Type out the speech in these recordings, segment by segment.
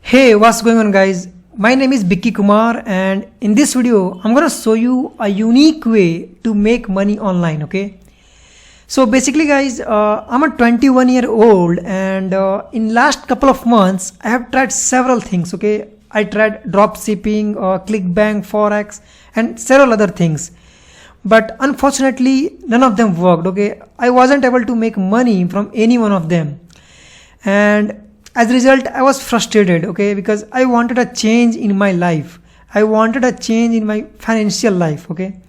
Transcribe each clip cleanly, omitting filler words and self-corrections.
Hey, what's going on guys? My name is Bicky Kumar and in this video I'm gonna show you a unique way to make money online, okay? So basically guys, I'm a 21-year-old and in last couple of months I have tried several things, okay? I tried drop shipping, ClickBank, Forex and several other things. But unfortunately none of them worked, okay? I wasn't able to make money from any one of them. And as a result I was frustrated, okay, because I wanted a change in my life. I wanted a change in my financial life, okay.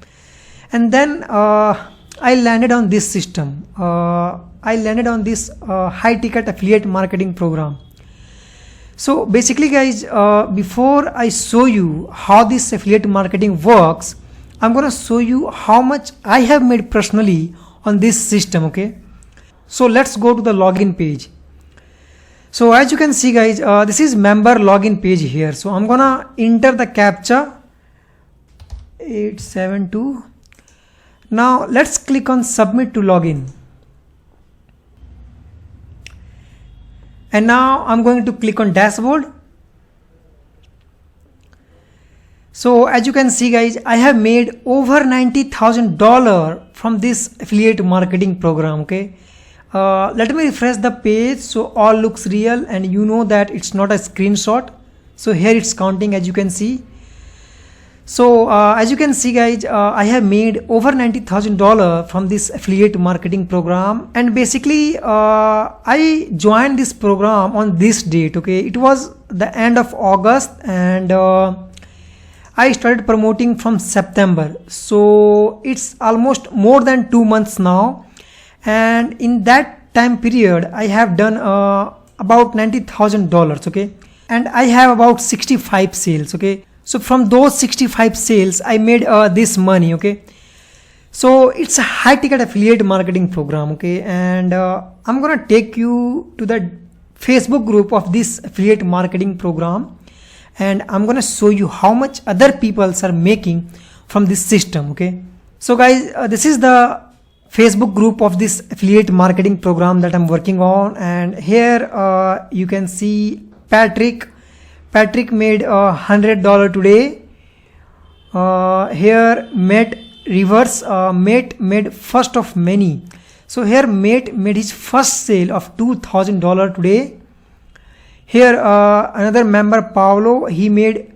And then I landed on this system. I landed on this high ticket affiliate marketing program. So basically guys, before I show you how this affiliate marketing works, I'm gonna show you how much I have made personally on this system, okay. So let's go to the login page. So as you can see guys, this is member login page here. So I'm gonna enter the captcha 872. Now let's click on submit to login. And now I'm going to click on dashboard. So as you can see guys, I have made over $90,000 from this affiliate marketing program, okay. Let me refresh the page so all looks real and you know that it's not a screenshot. So here it's counting, as you can see. So as you can see guys, I have made over $90,000 from this affiliate marketing program, and basically I joined this program on this date, okay. It was the end of August and I started promoting from September, so it's almost more than 2 months now. And in that time period I have done about $90,000, okay, and I have about 65 sales, okay. So from those 65 sales I made this money, okay. So it's a high ticket affiliate marketing program, okay, and I'm gonna take you to the Facebook group of this affiliate marketing program and I'm gonna show you how much other people are making from this system, okay. So guys, this is the Facebook group of this affiliate marketing program that I'm working on, and here you can see Patrick made $100 today. Here Matt Rivers, Matt made first of many. So here Matt made his first sale of $2,000 today. Here another member Paolo, he made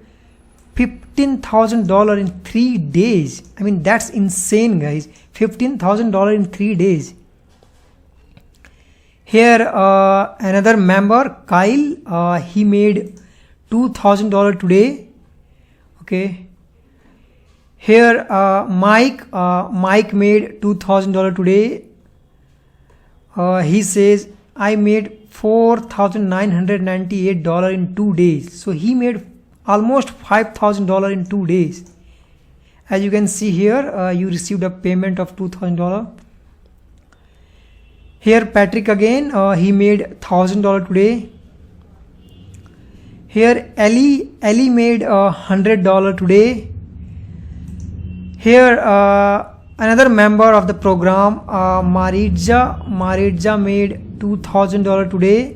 $15,000 in 3 days. I mean, that's insane guys. $15,000 in 3 days. Here another member Kyle, he made $2,000 today, okay. Here Mike made $2,000 today. He says I made $4,998 in 2 days. So he made almost $5,000 in 2 days. As you can see here, you received a payment of $2,000. Here Patrick again, he made $1,000 today. Here Ellie made $100 today. Here another member of the program, Maritza made $2,000 today.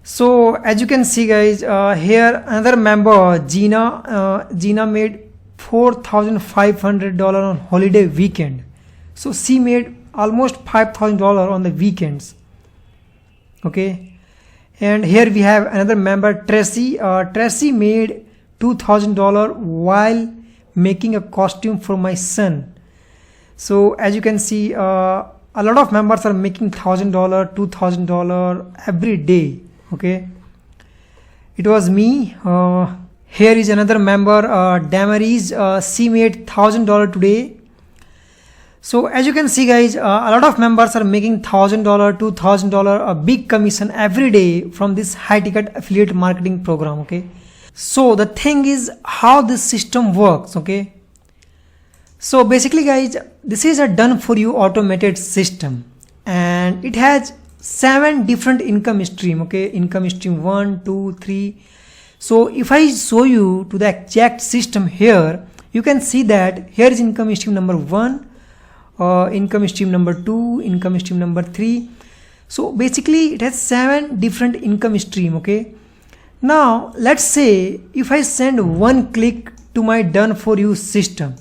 So as you can see guys, here another member Gina made $4,500 on holiday weekend. So she made almost $5,000 on the weekends, okay. And here we have another member Tracy. Tracy made $2,000 while making a costume for my son. So as you can see, a lot of members are making $1,000, $2,000 every day, okay. It was me. Here is another member Damaris, she made $1,000 today. So as you can see guys, a lot of members are making $1,000, $2,000, a big commission every day from this high ticket affiliate marketing program, okay. So the thing is how this system works, okay. So basically guys, this is a done for you automated system and it has 7 different income stream, okay. Income stream 1, 2, 3. So if I show you to the exact system here, you can see that here is income stream number 1, income stream number 2, income stream number 3. So basically it has 7 different income stream. Okay, now let's say if I send one click to my done for you system,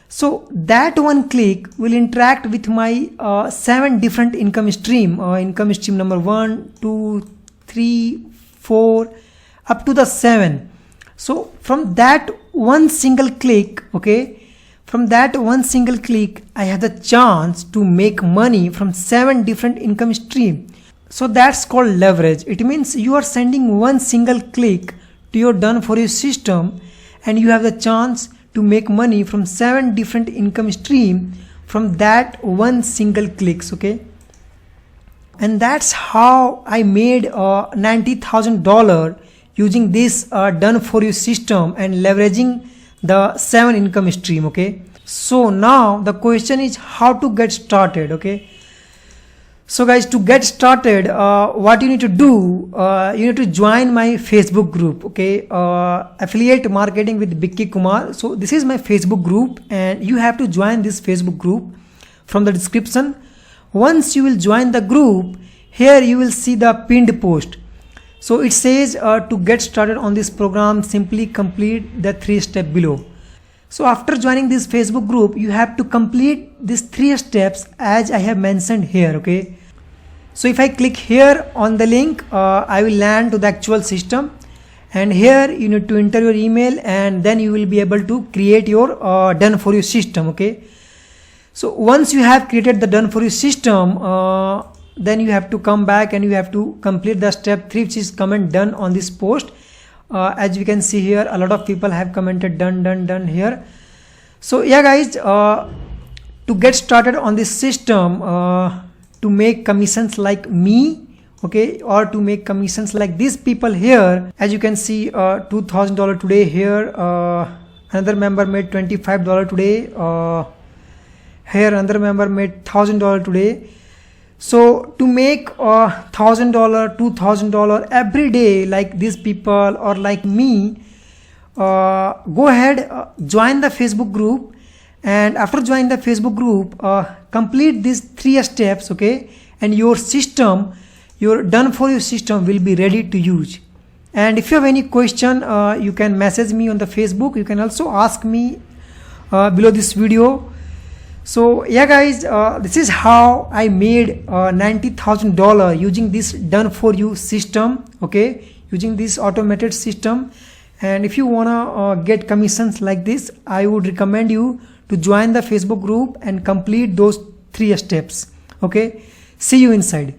so that one click will interact with my 7 different income stream. Income stream number 1, 2, 3, 4 up to the 7. So from that one single click, okay, from that one single click I have the chance to make money from 7 different income stream. So that's called leverage. It means you are sending one single click to your done for you system and you have the chance to make money from 7 different income stream from that one single clicks. Okay, and that's how I made $90,000 using this done for you system and leveraging the 7 income stream. Okay, so now the question is how to get started. Okay, so guys, to get started, what you need to do, you need to join my Facebook group. Okay, affiliate marketing with Vicky Kumar. So this is my Facebook group and you have to join this Facebook group from the description. Once you will join the group, here you will see the pinned post. So it says to get started on this program, simply complete the 3 steps below. So after joining this Facebook group, you have to complete these 3 steps as I have mentioned here. Okay, so if I click here on the link, I will land to the actual system, and here you need to enter your email and then you will be able to create your done for you system. Okay, so once you have created the done for you system, then you have to come back and you have to complete the step 3, which is comment done on this post. As we can see here, a lot of people have commented done here. So yeah guys, to get started on this system, to make commissions like me, okay, or to make commissions like these people here, as you can see, $2,000 today here, another member made $25 today, here another member made $1,000 today. So to make $1,000, $2,000 every day like these people or like me, go ahead, join the Facebook group, and after joining the Facebook group, complete these 3 steps. Okay, and your system, your done for you system will be ready to use. And if you have any question, you can message me on the Facebook. You can also ask me below this video. So yeah guys, this is how I made $90,000 using this done for you system. Okay, using this automated system. And if you wanna get commissions like this, I would recommend you to join the Facebook group and complete those 3 steps. Okay, see you inside.